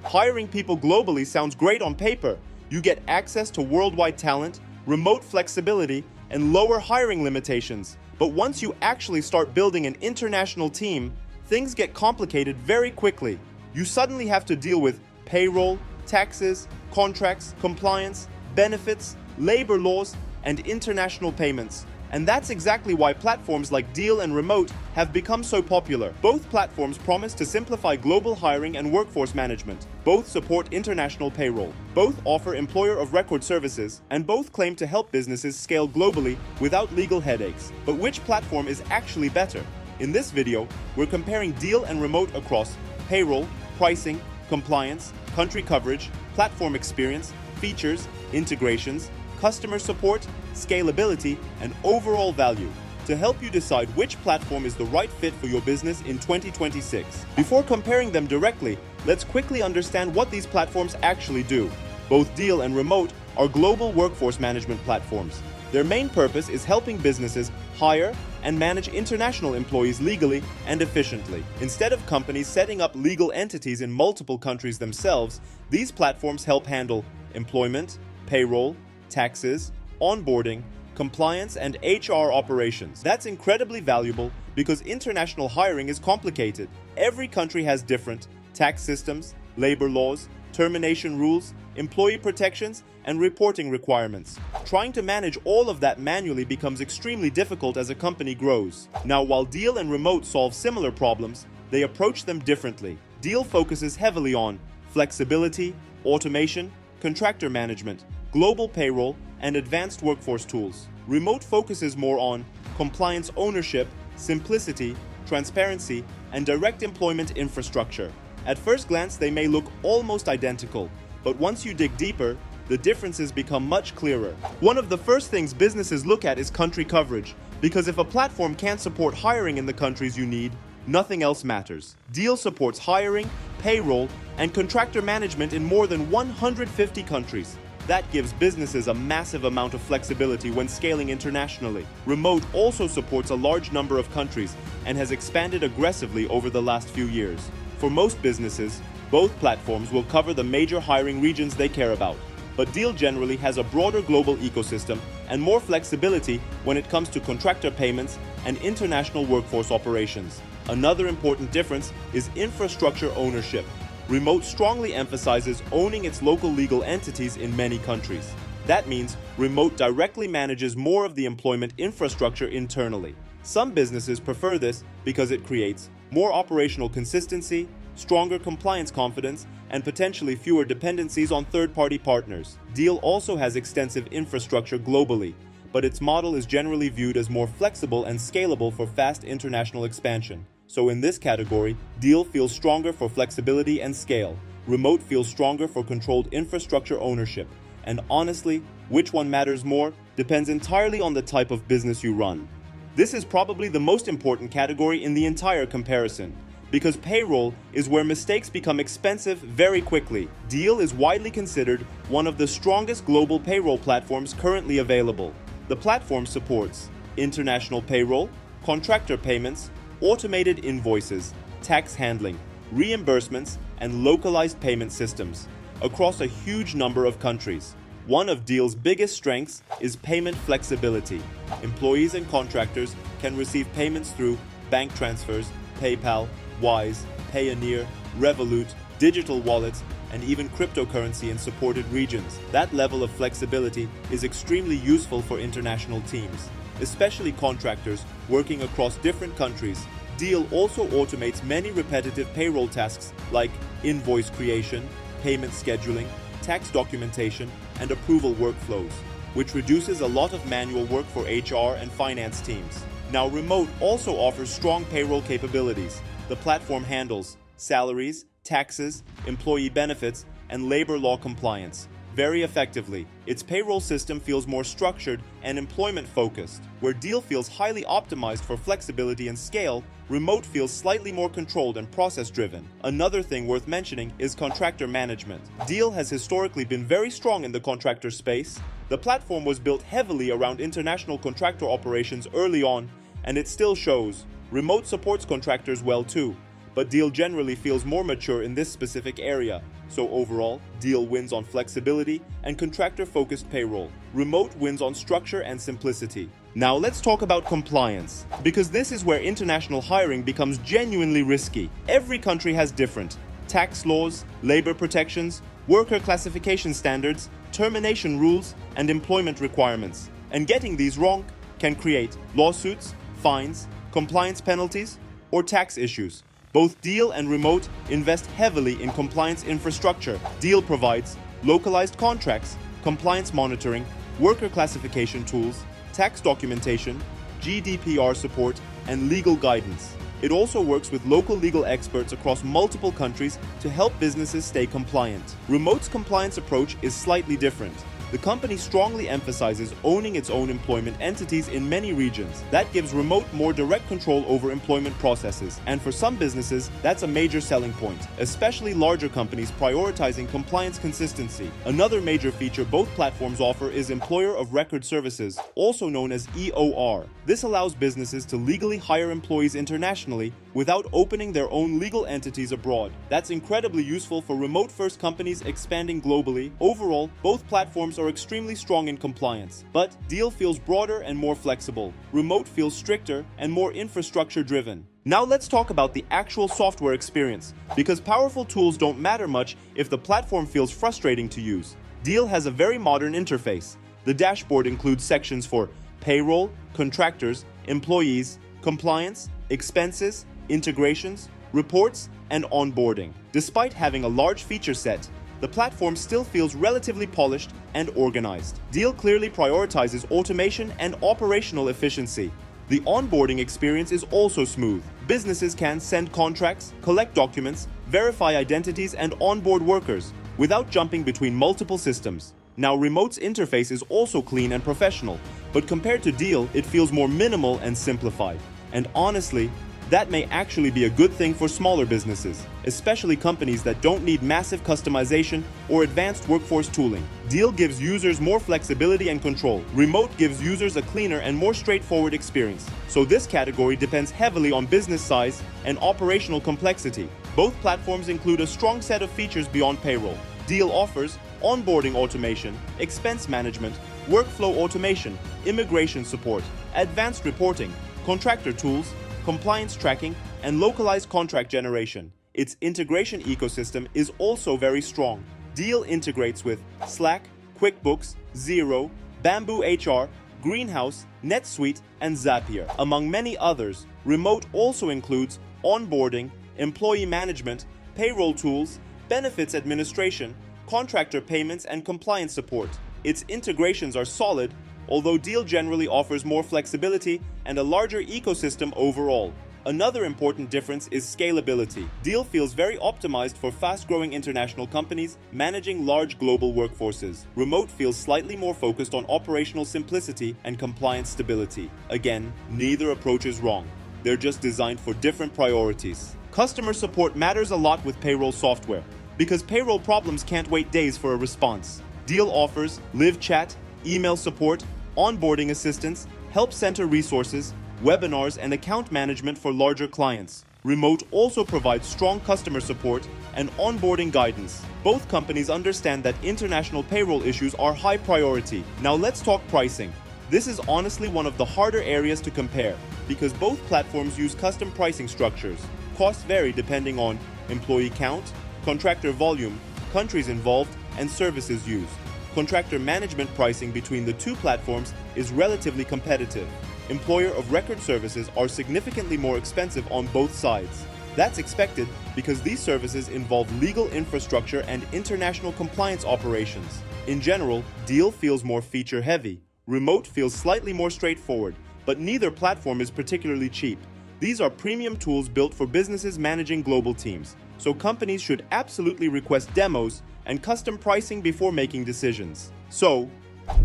Hiring people globally sounds great on paper. You get access to worldwide talent, remote flexibility, and lower hiring limitations. But once you actually start building an international team, things get complicated very quickly. You suddenly have to deal with payroll, taxes, contracts, compliance, benefits, labor laws, and international payments. And that's exactly why platforms like Deel and Remote have become so popular. Both platforms promise to simplify global hiring and workforce management. Both support international payroll. Both offer employer of record services, and both claim to help businesses scale globally without legal headaches. But which platform is actually better? In this video, we're comparing Deel and Remote across payroll, pricing, compliance, country coverage, platform experience, features, integrations, customer support, scalability, and overall value to help you decide which platform is the right fit for your business in 2026. Before comparing them directly, let's quickly understand what these platforms actually do. Both Deel and Remote are global workforce management platforms. Their main purpose is helping businesses hire and manage international employees legally and efficiently. Instead of companies setting up legal entities in multiple countries themselves, these platforms help handle employment, payroll, taxes, onboarding, compliance, and HR operations. That's incredibly valuable because international hiring is complicated. Every country has different tax systems, labor laws, termination rules, employee protections, and reporting requirements. Trying to manage all of that manually becomes extremely difficult as a company grows. Now, while Deel and Remote solve similar problems, they approach them differently. Deel focuses heavily on flexibility, automation, contractor management, global payroll, and advanced workforce tools. Remote focuses more on compliance ownership, simplicity, transparency, and direct employment infrastructure. At first glance, they may look almost identical, but once you dig deeper, the differences become much clearer. One of the first things businesses look at is country coverage, because if a platform can't support hiring in the countries you need, nothing else matters. Deel supports hiring, payroll, and contractor management in more than 150 countries. That gives businesses a massive amount of flexibility when scaling internationally. Remote also supports a large number of countries and has expanded aggressively over the last few years. For most businesses, both platforms will cover the major hiring regions they care about. But Deel generally has a broader global ecosystem and more flexibility when it comes to contractor payments and international workforce operations. Another important difference is infrastructure ownership. Remote strongly emphasizes owning its local legal entities in many countries. That means Remote directly manages more of the employment infrastructure internally. Some businesses prefer this because it creates more operational consistency, stronger compliance confidence, and potentially fewer dependencies on third-party partners. Deel also has extensive infrastructure globally, but its model is generally viewed as more flexible and scalable for fast international expansion. So in this category, Deel feels stronger for flexibility and scale. Remote feels stronger for controlled infrastructure ownership. And honestly, which one matters more depends entirely on the type of business you run. This is probably the most important category in the entire comparison, because payroll is where mistakes become expensive very quickly. Deel is widely considered one of the strongest global payroll platforms currently available. The platform supports international payroll, contractor payments, automated invoices, tax handling, reimbursements, and localized payment systems across a huge number of countries. One of Deel's biggest strengths is payment flexibility. Employees and contractors can receive payments through bank transfers, PayPal, Wise, Payoneer, Revolut, digital wallets, and even cryptocurrency in supported regions. That level of flexibility is extremely useful for international teams, especially contractors working across different countries. Deel also automates many repetitive payroll tasks like invoice creation, payment scheduling, tax documentation, and approval workflows, which reduces a lot of manual work for HR and finance teams. Now, Remote also offers strong payroll capabilities. The platform handles salaries, taxes, employee benefits, and labor law compliance very effectively. Its payroll system feels more structured and employment-focused. Where Deel feels highly optimized for flexibility and scale, Remote feels slightly more controlled and process-driven. Another thing worth mentioning is contractor management. Deel has historically been very strong in the contractor space. The platform was built heavily around international contractor operations early on, and it still shows. Remote supports contractors well too, but Deel generally feels more mature in this specific area. So overall, Deel wins on flexibility and contractor-focused payroll. Remote wins on structure and simplicity. Now let's talk about compliance, because this is where international hiring becomes genuinely risky. Every country has different tax laws, labor protections, worker classification standards, termination rules, and employment requirements. And getting these wrong can create lawsuits, fines, compliance penalties, or tax issues. Both Deel and Remote invest heavily in compliance infrastructure. Deel provides localized contracts, compliance monitoring, worker classification tools, tax documentation, GDPR support, and legal guidance. It also works with local legal experts across multiple countries to help businesses stay compliant. Remote's compliance approach is slightly different. The company strongly emphasizes owning its own employment entities in many regions. That gives Remote more direct control over employment processes. And for some businesses, that's a major selling point, especially larger companies prioritizing compliance consistency. Another major feature both platforms offer is Employer of Record Services, also known as EOR. This allows businesses to legally hire employees internationally without opening their own legal entities abroad. That's incredibly useful for remote-first companies expanding globally. Overall, both platforms are extremely strong in compliance, but Deel feels broader and more flexible. Remote feels stricter and more infrastructure-driven. Now let's talk about the actual software experience, because powerful tools don't matter much if the platform feels frustrating to use. Deel has a very modern interface. The dashboard includes sections for payroll, contractors, employees, compliance, expenses, integrations, reports, and onboarding. Despite having a large feature set, the platform still feels relatively polished and organized. Deel clearly prioritizes automation and operational efficiency. The onboarding experience is also smooth. Businesses can send contracts, collect documents, verify identities, and onboard workers without jumping between multiple systems. Now, Remote's interface is also clean and professional, but compared to Deel, it feels more minimal and simplified. And honestly, that may actually be a good thing for smaller businesses, especially companies that don't need massive customization or advanced workforce tooling. Deel gives users more flexibility and control. Remote gives users a cleaner and more straightforward experience. So this category depends heavily on business size and operational complexity. Both platforms include a strong set of features beyond payroll. Deel offers onboarding automation, expense management, workflow automation, immigration support, advanced reporting, contractor tools, compliance tracking, and localized contract generation. Its integration ecosystem is also very strong. Deel integrates with Slack, QuickBooks, Xero, Bamboo HR, Greenhouse, NetSuite, and Zapier, among many others. Remote also includes onboarding, employee management, payroll tools, benefits administration, contractor payments, and compliance support. Its integrations are solid, although Deel generally offers more flexibility and a larger ecosystem overall. Another important difference is scalability. Deel feels very optimized for fast-growing international companies managing large global workforces. Remote feels slightly more focused on operational simplicity and compliance stability. Again, neither approach is wrong. They're just designed for different priorities. Customer support matters a lot with payroll software, because payroll problems can't wait days for a response. Deel offers live chat, email support, onboarding assistance, help center resources, webinars, and account management for larger clients. Remote also provides strong customer support and onboarding guidance. Both companies understand that international payroll issues are high priority. Now let's talk pricing. This is honestly one of the harder areas to compare, because both platforms use custom pricing structures. Costs vary depending on employee count, contractor volume, countries involved, and services used. Contractor management pricing between the two platforms is relatively competitive. Employer of record services are significantly more expensive on both sides. That's expected because these services involve legal infrastructure and international compliance operations. In general, Deel feels more feature-heavy. Remote feels slightly more straightforward, but neither platform is particularly cheap. These are premium tools built for businesses managing global teams, so companies should absolutely request demos and custom pricing before making decisions. So,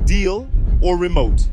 Deel or Remote?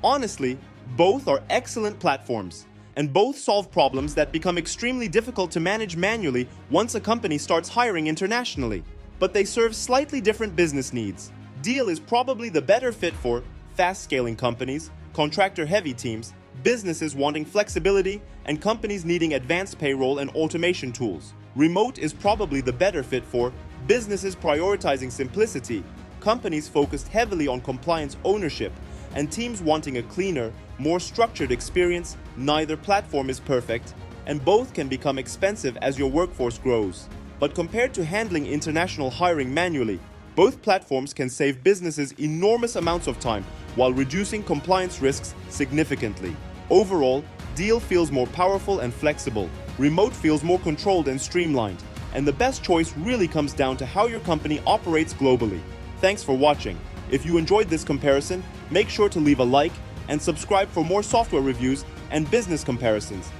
Honestly, both are excellent platforms, and both solve problems that become extremely difficult to manage manually once a company starts hiring internationally. But they serve slightly different business needs. Deel is probably the better fit for fast-scaling companies, contractor-heavy teams, businesses wanting flexibility, and companies needing advanced payroll and automation tools. Remote is probably the better fit for businesses prioritizing simplicity, companies focused heavily on compliance ownership, and teams wanting a cleaner, more structured experience. Neither platform is perfect, and both can become expensive as your workforce grows. But compared to handling international hiring manually, both platforms can save businesses enormous amounts of time while reducing compliance risks significantly. Overall, Deel feels more powerful and flexible. Remote feels more controlled and streamlined. And the best choice really comes down to how your company operates globally. Thanks for watching. If you enjoyed this comparison, make sure to leave a like and subscribe for more software reviews and business comparisons.